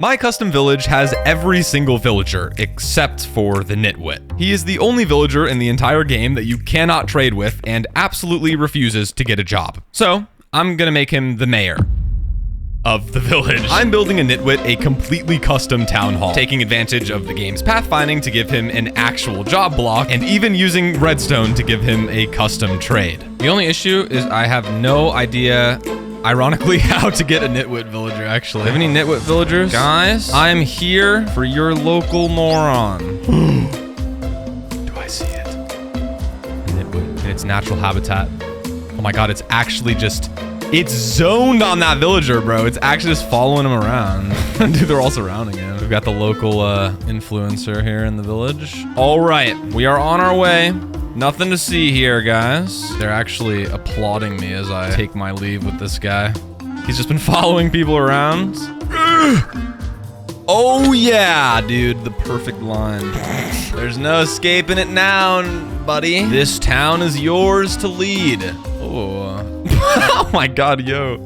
My custom village has every single villager except for the Nitwit. He is the only villager in the entire game that you cannot trade with and absolutely refuses to get a job. So I'm gonna make him the mayor of the village. I'm building a Nitwit a completely custom town hall, taking advantage of the game's pathfinding to give him an actual job block, and even using redstone to give him a custom trade. The only issue is I have no idea, ironically, how to get a Nitwit villager, actually. Have any Nitwit villagers? Guys, I'm here for your local moron. Do I see it? Nitwit in its natural habitat. Oh my god, it's actually just... It's zoned on that villager, bro. It's actually just following him around. Dude, they're all surrounding him. We've got the local influencer here in the village. All right, we are on our way. Nothing to see here, guys. They're actually applauding me as I take my leave with this guy. He's just been following people around. Oh yeah, dude, the perfect line. There's no escaping it now, buddy. This town is yours to lead. Oh. Oh my god, yo.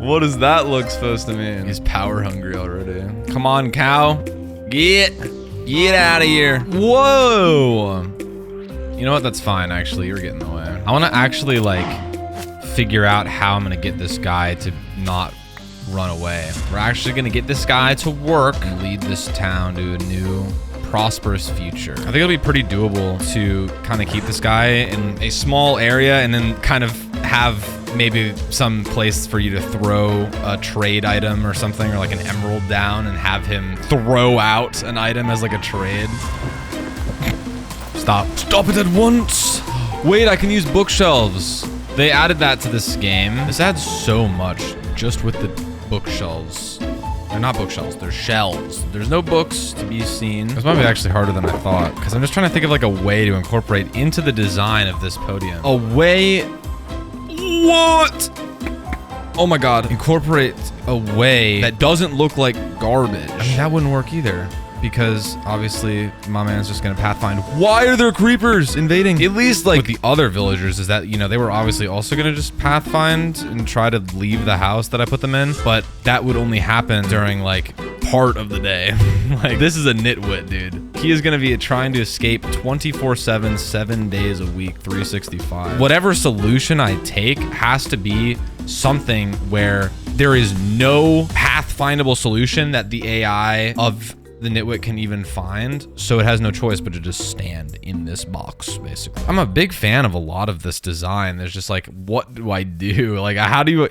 What does that look supposed to mean? He's power hungry already. Come on, cow. Get out of here. Whoa. You know what? That's fine, actually. You're getting in the way. I want to actually, like, figure out how I'm going to get this guy to not run away. We're actually going to get this guy to work and lead this town to a new, prosperous future. I think it'll be pretty doable to kind of keep this guy in a small area and then kind of have maybe some place for you to throw a trade item or something, or like an emerald down, and have him throw out an item as like a trade. Stop it at once. Wait, I can use bookshelves. They added that to this game. This adds so much just with the bookshelves. They're not bookshelves, they're shelves. There's no books to be seen. This might be actually harder than I thought, because I'm just trying to think of like a way to incorporate into the design of this podium. A way... What? Oh my god. Incorporate a way that doesn't look like garbage. I mean, that wouldn't work either, because obviously my man's just gonna pathfind. Why are there creepers invading? At least like with the other villagers is that, you know, they were obviously also gonna just pathfind and try to leave the house that I put them in, but that would only happen during like part of the day. Like, this is a Nitwit, dude. He is gonna be trying to escape 24/7, 7 days a week, 365. Whatever solution I take has to be something where there is no pathfindable solution that the AI of the Nitwit can even find, so it has no choice but to just stand in this box, basically. I'm a big fan of a lot of this design. There's just like, what do I do? Like, how do you...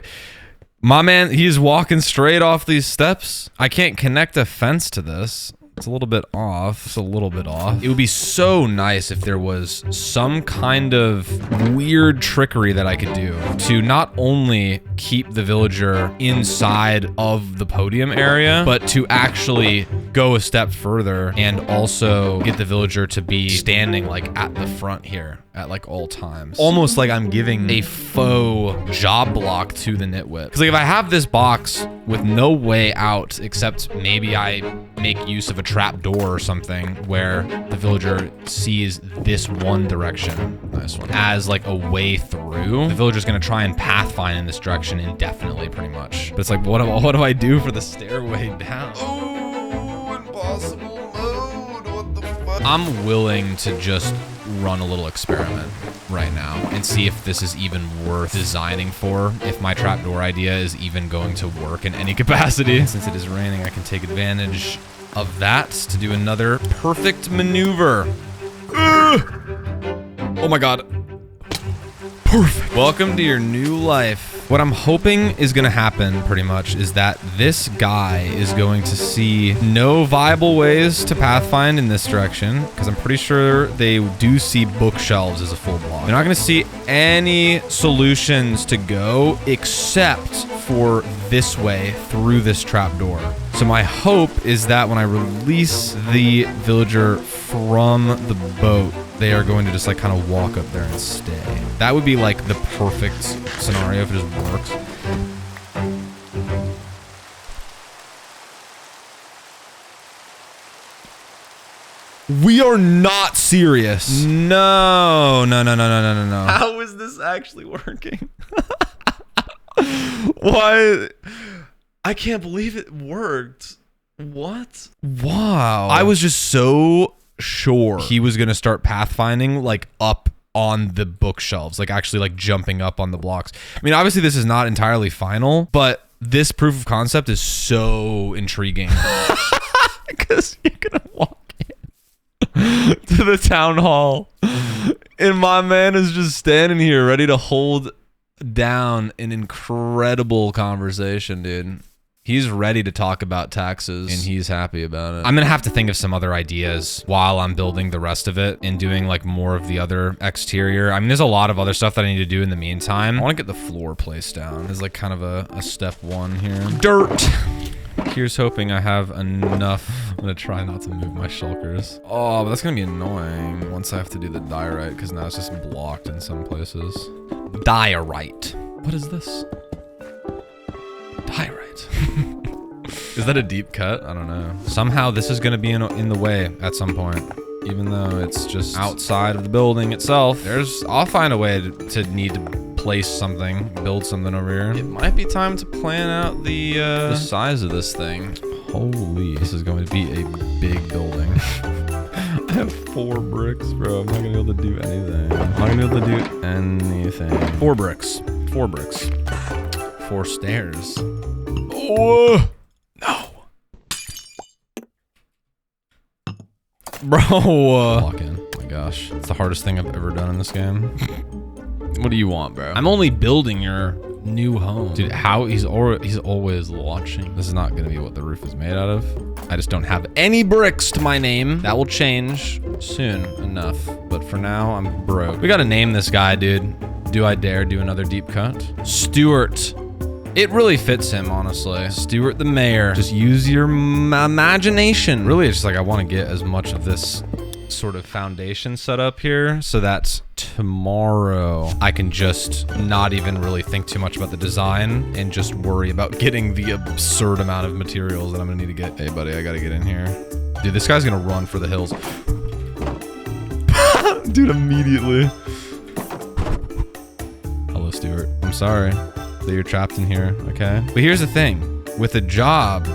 My man, he's walking straight off these steps. I can't connect a fence to this. It's a little bit off. It's a little bit off. It would be so nice if there was some kind of weird trickery that I could do to not only keep the villager inside of the podium area, but to actually go a step further and also get the villager to be standing like at the front here at like all times. Almost like I'm giving a faux job block to the Nitwit. Because like if I have this box with no way out except maybe I make use of a trap door or something where the villager sees this one direction, nice one, as like a way through, the villager's gonna try and pathfind in this direction indefinitely, pretty much. But it's like, what do I do for the stairway down? Oh, impossible mode, what the fuck? I'm willing to just run a little experiment right now and see if this is even worth designing for, if my trapdoor idea is even going to work in any capacity. Since it is raining, I can take advantage of that to do another perfect maneuver. Oh my god. Perfect. Welcome to your new life. What I'm hoping is going to happen pretty much is that this guy is going to see no viable ways to pathfind in this direction, because I'm pretty sure they do see bookshelves as a full block. They're not going to see any solutions to go except for this way through this trapdoor. So my hope is that when I release the villager from the boat, they are going to just like kind of walk up there and stay. That would be like the perfect scenario if it just works. We are not serious. No. How is this actually working? Why? I can't believe it worked. What? Wow. I was just so sure he was going to start pathfinding like up on the bookshelves, like actually like jumping up on the blocks. I mean, obviously this is not entirely final, but this proof of concept is so intriguing because you're going to walk in to the town hall and my man is just standing here ready to hold down an incredible conversation, dude. He's ready to talk about taxes, and he's happy about it. I'm gonna have to think of some other ideas while I'm building the rest of it and doing like more of the other exterior. I mean, there's a lot of other stuff that I need to do in the meantime. I wanna get the floor placed down. It's like kind of a step one here. Dirt. Here's hoping I have enough. I'm gonna try not to move my shulkers. Oh, but that's gonna be annoying once I have to do the diorite, because now it's just blocked in some places. Diorite. What is this? Diorite. Is that a deep cut? I don't know. Somehow this is gonna be in the way at some point, even though it's just outside of the building itself. I'll find a way to need to place something, build something over here. It might be time to plan out the size of this thing. Holy, this is going to be a big building. I have 4 bricks, bro. I'm not gonna be able to do anything. I'm not gonna be able to do anything. 4 bricks. 4 bricks. 4 stairs. Oh no, bro. Walk in. Oh my gosh, it's the hardest thing I've ever done in this game. What do you want, bro? I'm only building your new home, dude. How he's always watching. This is not gonna be what the roof is made out of. I just don't have any bricks to my name. That will change soon enough, but for now I'm broke. We gotta name this guy, dude. Do I dare do another deep cut? Stuart. It really fits him, honestly. Stuart the mayor. Just use your imagination. Really, it's just like I want to get as much of this sort of foundation set up here so that tomorrow I can just not even really think too much about the design and just worry about getting the absurd amount of materials that I'm gonna need to get. Hey, buddy, I gotta get in here. Dude, this guy's gonna run for the hills. Dude, immediately. Hello, Stuart. I'm sorry that you're trapped in here, okay? But here's the thing. With a job,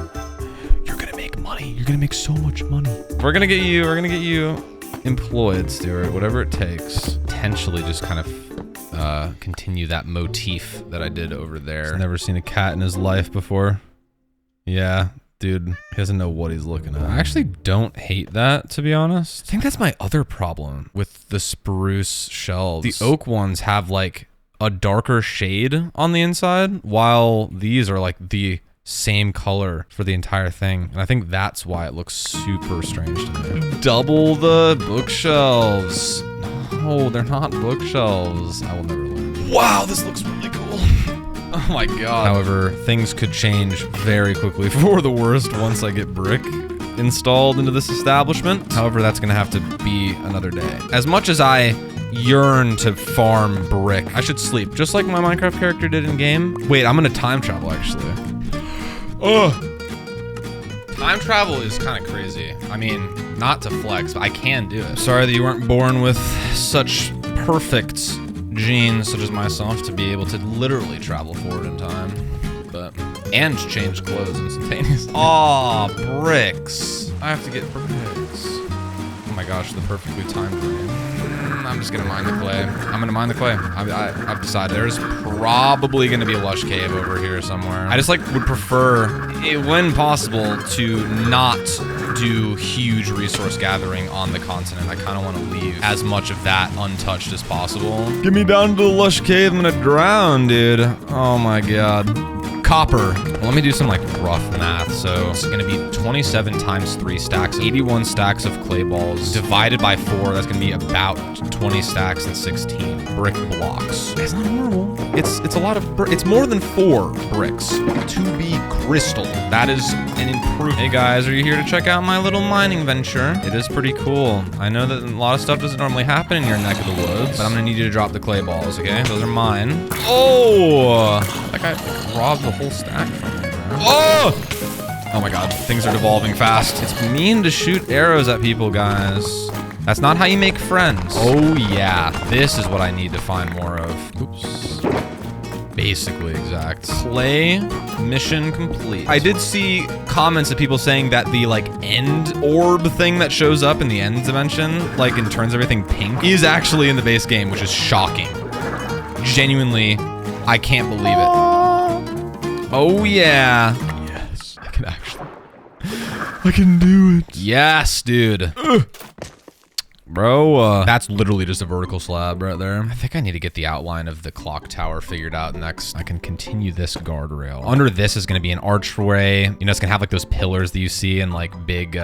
you're gonna make money. You're gonna make so much money. We're gonna get you employed, Stuart, whatever it takes. Potentially just kind of continue that motif that I did over there. He's never seen a cat in his life before. Yeah, dude, he doesn't know what he's looking at. I actually don't hate that, to be honest. I think that's my other problem with the spruce shelves. The oak ones have like a darker shade on the inside, while these are like the same color for the entire thing. And I think that's why it looks super strange to me. Double the bookshelves. No, they're not bookshelves. I will never learn. Wow, this looks really cool. Oh my God. However, things could change very quickly for the worst once I get brick installed into this establishment. However, that's gonna have to be another day. As much as I yearn to farm brick, I should sleep, just like my Minecraft character did in game. Wait, I'm gonna time travel, actually. Ugh. Time travel is kind of crazy. I mean, not to flex, but I can do it. Sorry that you weren't born with such perfect genes, such as myself, to be able to literally travel forward in time. And change clothes instantaneously. Aw, bricks. I have to get bricks. Oh my gosh, the perfectly timed game. I'm just gonna mine the clay. I'm gonna mine the clay. I've decided there's probably gonna be a lush cave over here somewhere. I just like would prefer, when possible, to not do huge resource gathering on the continent. I kind of want to leave as much of that untouched as possible. Get me down to the lush cave. I'm gonna drown, dude. Oh my God. Copper. Well, let me do some like rough math. So it's gonna be 27 times 3 stacks, 81 stacks of clay balls divided by 4. That's gonna be about 20 stacks and 16 brick blocks. It's not horrible. It's a lot of it's more than 4 bricks to be crystal. That is an improvement. Hey guys, are you here to check out my little mining venture? It is pretty cool. I know that a lot of stuff doesn't normally happen in your neck of the woods, but I'm gonna need you to drop the clay balls, okay? Those are mine. Oh, that guy robbed the whole stack from me, bro. Oh! Oh my God, things are devolving fast. It's mean to shoot arrows at people, guys. That's not how you make friends. Oh yeah, this is what I need to find more of. Oops. basically exact. Clay mission complete. I did see comments of people saying that the like end orb thing that shows up in the end dimension, like and turns everything pink, is actually in the base game, which is shocking. Genuinely, I can't believe it. Oh yeah. Yes, I can actually. I can do it. Yes, dude. Bro, that's literally just a vertical slab right there. I think I need to get the outline of the clock tower figured out next. I can continue this guardrail. Under this is gonna be an archway. You know, it's gonna have like those pillars that you see in like big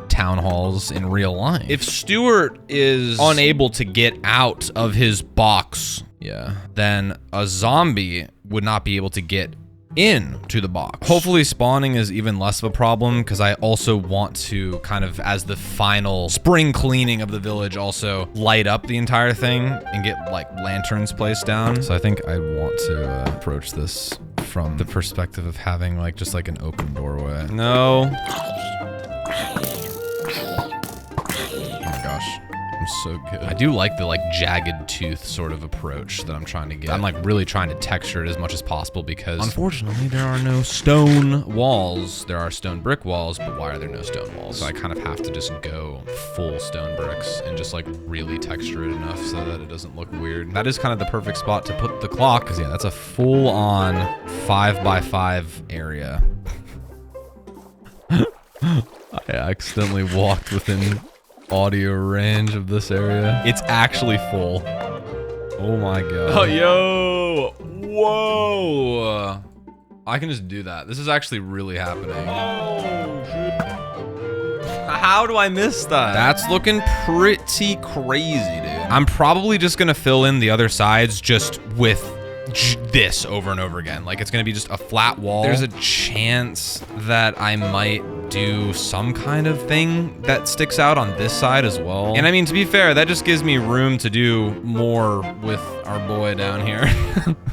town halls in real life. If Stuart is unable to get out of his box, yeah, then a zombie would not be able to get into the box. Hopefully spawning is even less of a problem because I also want to kind of, as the final spring cleaning of the village, also light up the entire thing and get like lanterns placed down. So I think I want to approach this from the perspective of having like just like an open doorway. No. Oh my gosh. I'm so good. I do like the like jagged tooth sort of approach that I'm trying to get. I'm like really trying to texture it as much as possible because unfortunately there are no stone walls. There are stone brick walls, but why are there no stone walls? So I kind of have to just go full stone bricks and just like really texture it enough so that it doesn't look weird. That is kind of the perfect spot to put the clock because yeah, that's a full on 5x5 area. I accidentally walked within audio range of this area. It's actually full. Oh my god. Oh, yo! Whoa! I can just do that. This is actually really happening. Oh, shit. How do I miss that? That's looking pretty crazy, dude. I'm probably just gonna fill in the other sides just with this over and over again. Like, it's gonna be just a flat wall. There's a chance that I might do some kind of thing that sticks out on this side as well. And I mean, to be fair, that just gives me room to do more with our boy down here.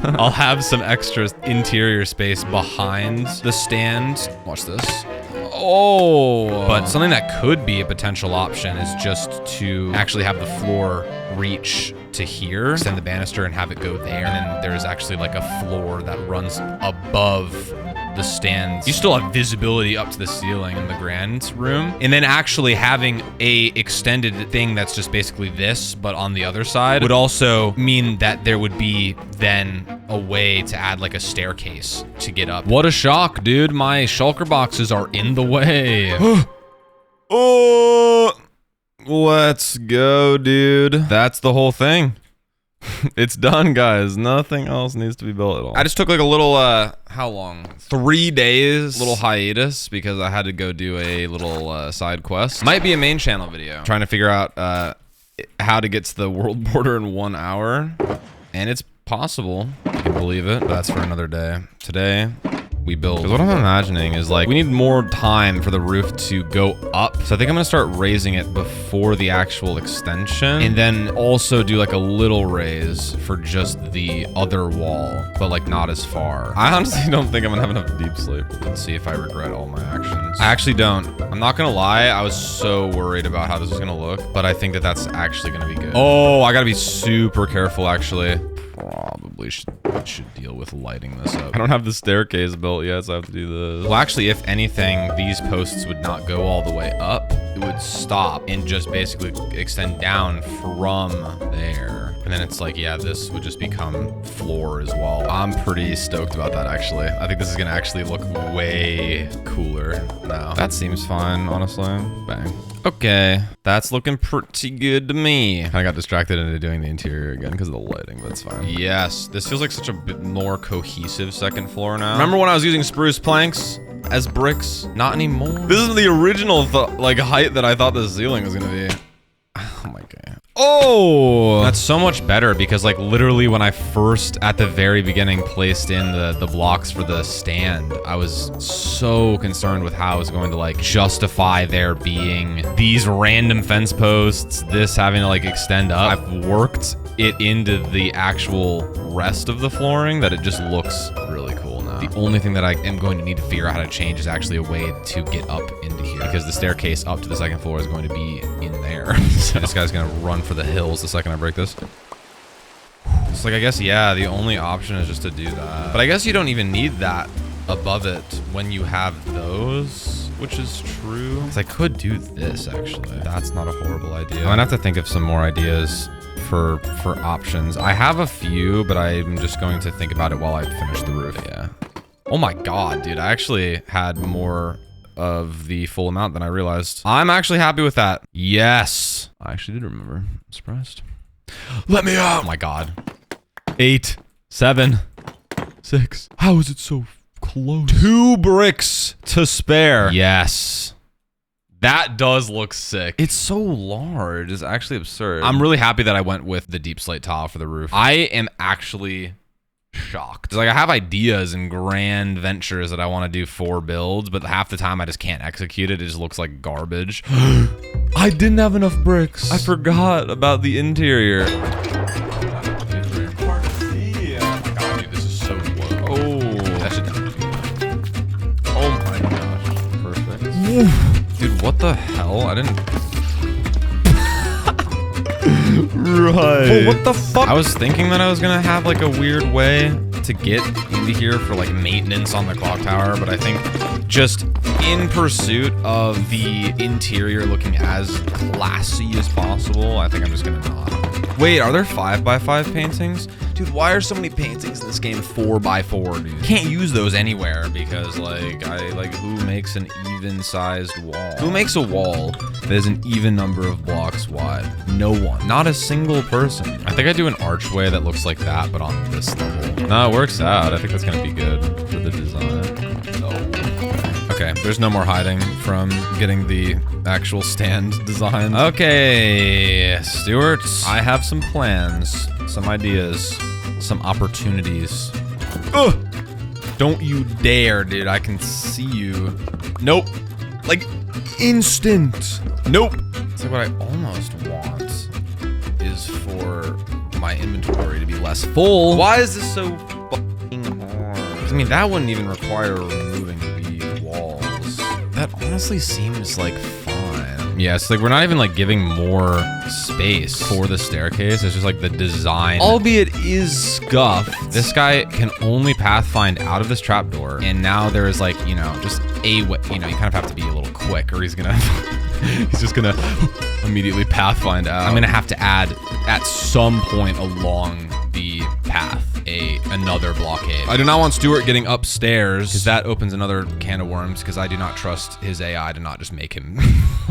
I'll have some extra interior space behind the stand. Watch this. Oh, but something that could be a potential option is just to actually have the floor reach to here, extend the banister and have it go there. And then there's actually like a floor that runs above the stands. You still have visibility up to the ceiling in the grand room. And then actually having a extended thing that's just basically this, but on the other side would also mean that there would be then a way to add like a staircase to get up. What a shock, dude. My shulker boxes are in the way. Oh, let's go, dude. That's the whole thing. It's done, guys. Nothing else needs to be built at all. I just took like a little, how long? 3 days, little hiatus because I had to go do a little side quest. Might be a main channel video. Trying to figure out how to get to the world border in 1 hour. And it's possible. You can believe it. But that's for another day. Today, we build. Because what I'm imagining is like, we need more time for the roof to go up. So I think I'm gonna start raising it before the actual extension. And then also do like a little raise for just the other wall, but like not as far. I honestly don't think I'm gonna have enough deep sleep. Let's see if I regret all my actions. I actually don't. I'm not gonna lie, I was so worried about how this was gonna look, but I think that that's actually gonna be good. Oh, I gotta be super careful actually. Probably should deal with lighting this up. I don't have the staircase built yet, so I have to do this. Well, actually, if anything, these posts would not go all the way up. It would stop and just basically extend down from there. And then it's like, yeah, this would just become floor as well. I'm pretty stoked about that, actually. I think this is gonna actually look way cooler now. That seems fine, honestly. Bang. Okay, that's looking pretty good to me. I got distracted into doing the interior again because of the lighting, but it's fine. Yes, this feels like such a bit more cohesive second floor now. Remember when I was using spruce planks as bricks? Not anymore. This is the original like height that I thought the ceiling was gonna be. Oh my god. Oh, that's so much better because like literally when I first at the very beginning placed in the blocks for the stand, I was so concerned with how I was going to like justify there being these random fence posts, this having to like extend up. I've worked it into the actual rest of the flooring that it just looks really cool now. The only thing that I am going to need to figure out how to change is actually a way to get up into here because the staircase up to the second floor is going to be in there. So this guy's gonna run for the hills the second I break this. It's like, I guess, yeah, the only option is just to do that. But I guess you don't even need that above it when you have those, which is true. 'Cause I could do this, actually. That's not a horrible idea. I'm gonna have to think of some more ideas for options. I have a few, but I'm just going to think about it while I finish the roof. Yeah. Oh my God, dude. I actually had more of the full amount than I realized. I'm actually happy with that. Yes. I actually did remember. I'm surprised. Let me out. Oh my God. 8, 7, 6. How is it so close? 2 bricks to spare. Yes. That does look sick. It's so large. It's actually absurd. I'm really happy that I went with the deep slate tile for the roof. I am actually shocked. It's like I have ideas and grand ventures that I want to do for builds, but half the time I just can't execute it. It just looks like garbage. I didn't have enough bricks. I forgot about the interior. Dude, what the hell? I didn't... Right. Oh, what the fuck? I was thinking that I was gonna have like a weird way to get into here for like maintenance on the clock tower, but I think just in pursuit of the interior looking as classy as possible, I think I'm just gonna not. Wait, are there 5x5 paintings? Dude, why are so many paintings in this game 4x4, dude? Can't use those anywhere because, like, who makes an even-sized wall? Who makes a wall that is an even number of blocks wide? No one. Not a single person. I think I do an archway that looks like that, but on this level. No, it works out. I think that's gonna be good for the design. Okay, there's no more hiding from getting the actual stand design. Okay, Stuart, I have some plans, some ideas, some opportunities. Ugh! Don't you dare, dude. I can see you. Nope. Like, instant. Nope. It's like what I almost want is for my inventory to be less full. Why is this so fucking hard? I mean, that wouldn't even require removing the walls. That honestly seems like fine. Yeah, it's like we're not even like giving more space for the staircase. It's just like the design, albeit is scuffed. This guy can only pathfind out of this trapdoor, and now there is like, you know, just a way. You know, you kind of have to be a little quick, or he's gonna he's just gonna immediately pathfind out. I'm gonna have to add at some point along the path another blockade. I do not want Stuart getting upstairs because that opens another can of worms, because I do not trust his AI to not just make him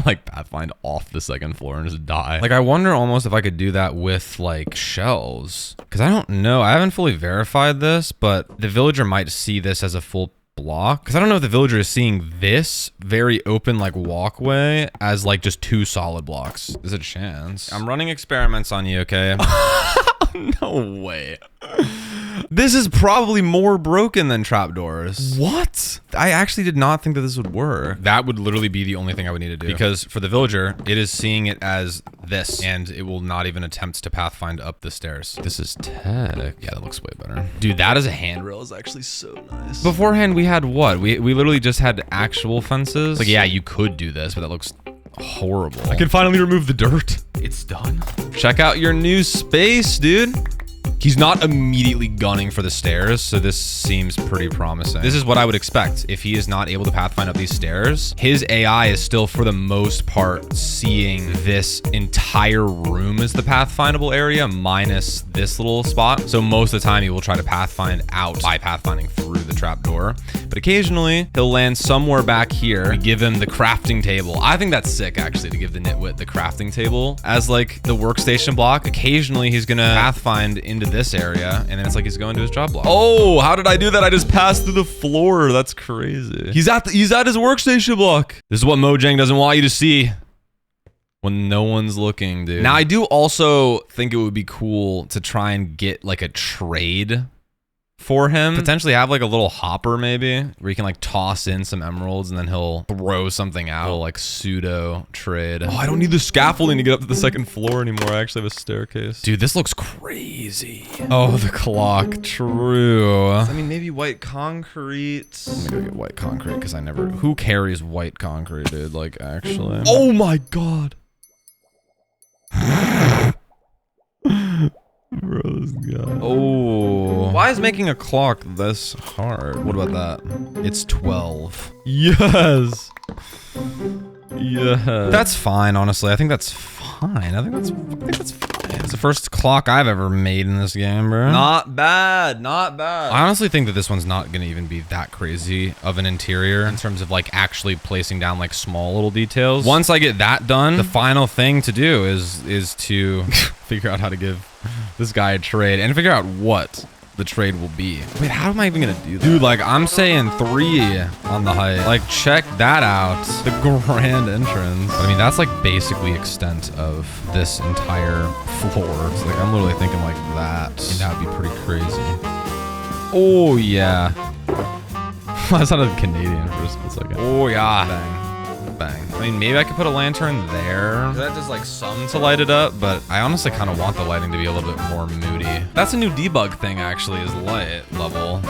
like pathfind off the second floor and just die. Like, I wonder almost if I could do that with like shelves, because I don't know. I haven't fully verified this, but the villager might see this as a full block, because I don't know if the villager is seeing this very open like walkway as like just 2 solid blocks. There's a chance. I'm running experiments on you, okay? No way. This is probably more broken than trapdoors. What? I actually did not think that this would work. That would literally be the only thing I would need to do. Because for the villager, it is seeing it as this, and it will not even attempt to pathfind up the stairs. This is tech. Yeah, that looks way better. Dude, that as a handrail is actually so nice. Beforehand, we had what? We literally just had actual fences. Like, yeah, you could do this, but that looks horrible. I can finally remove the dirt. It's done. Check out your new space, dude. He's not immediately gunning for the stairs, so this seems pretty promising. This is what I would expect. If he is not able to pathfind up these stairs, his AI is still, for the most part, seeing this entire room as the pathfindable area, minus this little spot. So most of the time, he will try to pathfind out by pathfinding through the trapdoor. But occasionally, he'll land somewhere back here. We give him the crafting table. I think that's sick, actually, to give the Nitwit the crafting table as, like, the workstation block. Occasionally, he's gonna pathfind into this area, and then it's like he's going to his job block. Oh, how did I do that? I just passed through the floor. That's crazy. He's at his workstation block. This is what Mojang doesn't want you to see when no one's looking, dude. Now, I do also think it would be cool to try and get like a trade for him. Potentially have like a little hopper maybe, where you can like toss in some emeralds and then he'll throw something out. A little like pseudo trade. Oh, I don't need the scaffolding to get up to the second floor anymore. I actually have a staircase. Dude, this looks crazy. Oh, the clock. True. I mean, maybe white concrete. Let me go get white concrete, because I never... Who carries white concrete, dude? Like, actually. Oh my God. Bro, this guy. Oh. Why is making a clock this hard? What about that? It's 12. Yes. Yeah. That's fine, honestly. I think that's fine. I think that's fine. It's the first clock I've ever made in this game, bro. Not bad. Not bad. I honestly think that this one's not gonna even be that crazy of an interior in terms of like actually placing down like small little details. Once I get that done, the final thing to do is to figure out how to give this guy a trade and figure out what the trade will be. Wait, how am I even gonna do that? Dude, like, I'm saying 3 on the height. Like, check that out. The grand entrance. I mean, that's like basically extent of this entire floor. So, like, I'm literally thinking like that. And that would be pretty crazy. Oh, yeah. I sounded Canadian for just a second. Oh, yeah. Bang. Bang. I mean, maybe I could put a lantern there. That does like some to light it up, but I honestly kind of want the lighting to be a little bit more moody. That's a new debug thing, actually, is light level.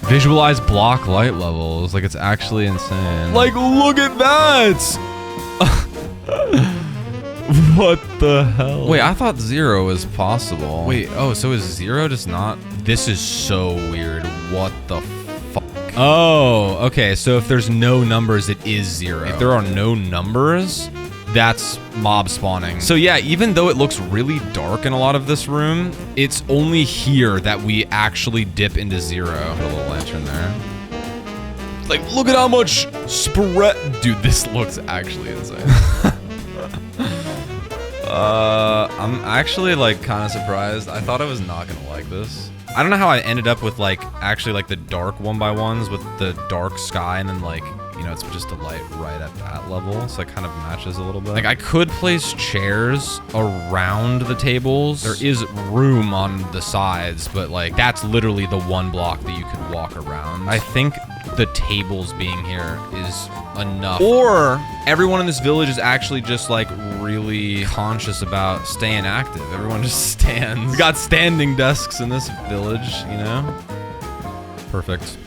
Visualize block light levels. Like, it's actually insane. Like, look at that! What the hell? Wait, I thought 0 was possible. Wait, oh, so is 0 just not? This is so weird. What the fuck? Oh, okay, so if there's no numbers, it is 0. If there are no numbers, that's mob spawning. So yeah, even though it looks really dark in a lot of this room, it's only here that we actually dip into 0. Put a little lantern there. Like, look at how much spread. Dude, this looks actually insane. I'm actually like kind of surprised. I thought I was not gonna like this. I don't know how I ended up with like actually like the dark 1x1s with the dark sky and then like, you know, it's just a light right at that level, so it kind of matches a little bit. Like, I could place chairs around the tables. There is room on the sides, but like that's literally the one block that you could walk around. I think the tables being here is enough. Or everyone in this village is actually just like really conscious about staying active. Everyone just stands. We got standing desks in this village, you know? Perfect.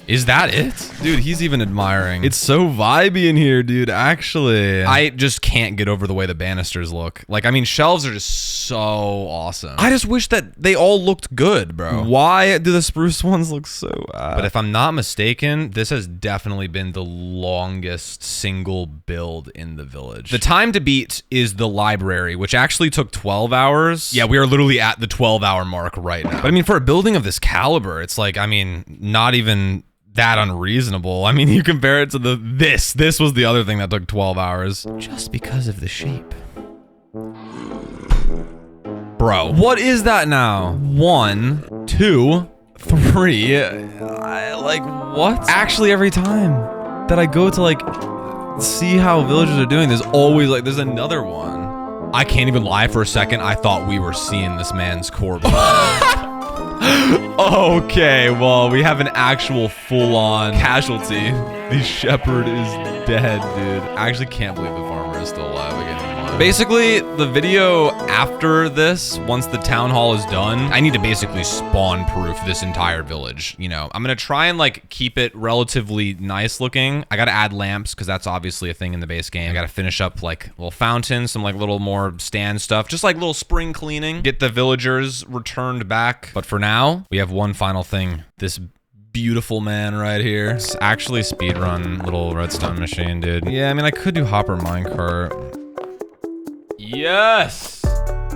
Is that it? Dude, he's even admiring. It's so vibey in here, dude, actually. I just can't get over the way the banisters look. Like, I mean, shelves are just so awesome. I just wish that they all looked good, bro. Why do the spruce ones look so bad? But if I'm not mistaken, this has definitely been the longest single build in the village. The time to beat is the library, which actually took 12 hours. Yeah, we are literally at the 12-hour mark right now. But I mean, for a building of this caliber, it's like, I mean, not even that unreasonable. I mean, you compare it to this was the other thing that took 12 hours. Just because of the shape. Bro, what is that now? 1, 2, 3. Like, what? Actually, every time that I go to like see how villagers are doing, there's always like, there's another one. I can't even lie, for a second, I thought we were seeing this man's corpse. Okay, well, we have an actual full-on casualty. The shepherd is dead, dude. I actually can't believe the farmer is still alive again. Basically, the video after this, once the town hall is done, I need to basically spawn-proof this entire village, you know? I'm gonna try and, like, keep it relatively nice looking. I gotta add lamps, because that's obviously a thing in the base game. I gotta finish up, like, little fountains, some, like, little more stand stuff, just, like, little spring cleaning, get the villagers returned back. But for now, we have one final thing. This beautiful man right here. It's actually a speedrun little redstone machine, dude. Yeah, I mean, I could do hopper minecart. Yes!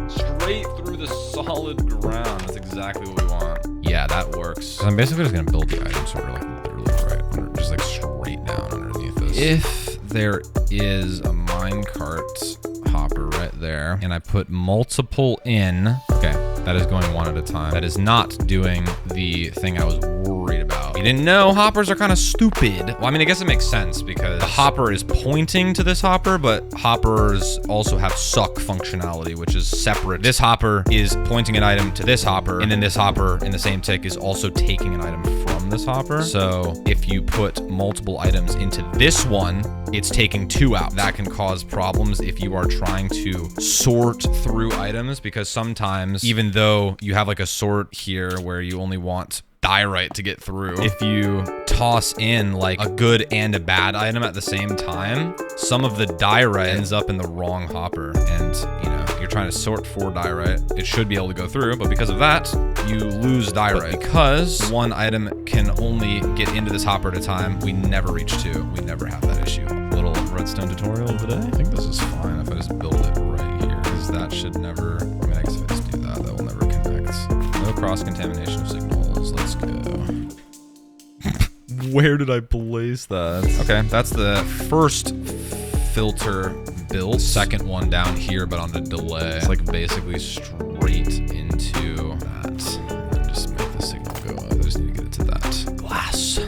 Straight through the solid ground. That's exactly what we want. Yeah, that works. I'm basically just gonna build the item sorter like literally right under, just like straight down underneath this. If there is a minecart hopper right there, and I put multiple in, okay, that is going one at a time. That is not doing the thing I was worried about. You didn't know hoppers are kind of stupid. Well, I mean, I guess it makes sense because the hopper is pointing to this hopper, but hoppers also have suck functionality, which is separate. This hopper is pointing an item to this hopper, and then this hopper in the same tick is also taking an item from this hopper. So if you put multiple items into this one, it's taking 2 out. That can cause problems if you are trying to sort through items, because sometimes, even though you have like a sort here where you only want diorite to get through, if you toss in like a good and a bad item at the same time, some of the diorite ends up in the wrong hopper, and you know, you're you're trying to sort for diorite, it should be able to go through, but because of that, you lose diorite. Because one item can only get into this hopper at a time, we never reach 2. We never have that issue. Little redstone tutorial of the day. I think this is fine if I just build it right here, because that should never, I mean, I guess if I just do that, that will never connect. No cross-contamination of signals. Let's go. Where did I place that? Okay, that's the first filter built. Second one down here, but on the delay. It's like basically straight into that. And just make the signal go up. I just need to get it to that glass.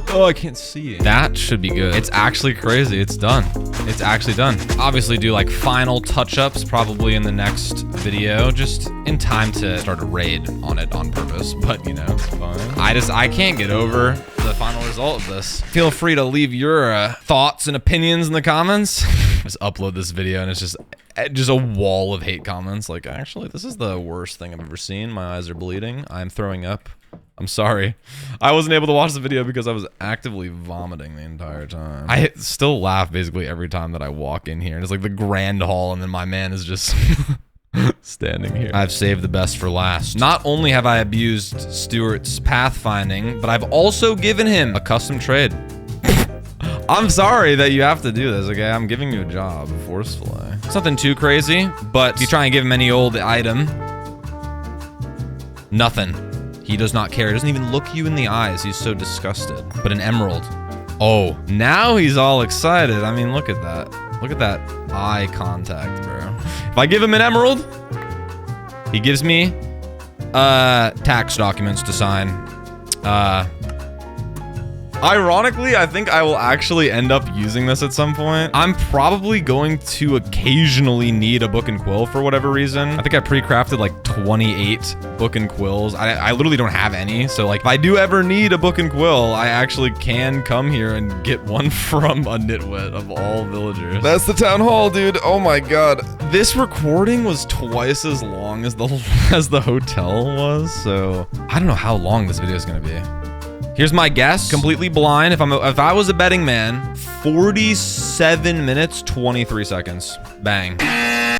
Oh, I can't see it. That should be good. It's actually crazy. It's done. It's actually done. Obviously do like final touch-ups probably in the next video, just in time to start a raid on it on purpose, but you know, it's fine. I can't get over the final result of this. Feel free to leave your thoughts and opinions in the comments. Just upload this video and it's just a wall of hate comments. Like, actually, this is the worst thing I've ever seen. My eyes are bleeding. I'm throwing up. I'm sorry. I wasn't able to watch the video because I was actively vomiting the entire time. I still laugh basically every time that I walk in here. And it's like the grand hall and then my man is just standing here. I've saved the best for last. Not only have I abused Stuart's pathfinding, but I've also given him a custom trade. I'm sorry that you have to do this, okay? I'm giving you a job forcefully. It's nothing too crazy, but if you try and give him any old item, nothing. He does not care. He doesn't even look you in the eyes. He's so disgusted. But an emerald. Oh, now he's all excited. I mean, look at that. Look at that eye contact, bro. If I give him an emerald, he gives me tax documents to sign. Ironically, I think I will actually end up using this at some point. I'm probably going to occasionally need a book and quill for whatever reason. I think I pre-crafted like 28 book and quills. I literally don't have any. So like if I do ever need a book and quill, I actually can come here and get one from a Nitwit of all villagers. That's the town hall, dude. Oh my God. This recording was twice as long as the hotel was. So I don't know how long this video is going to be. Here's my guess, completely blind. If I was a betting man, 47 minutes, 23 seconds. Bang.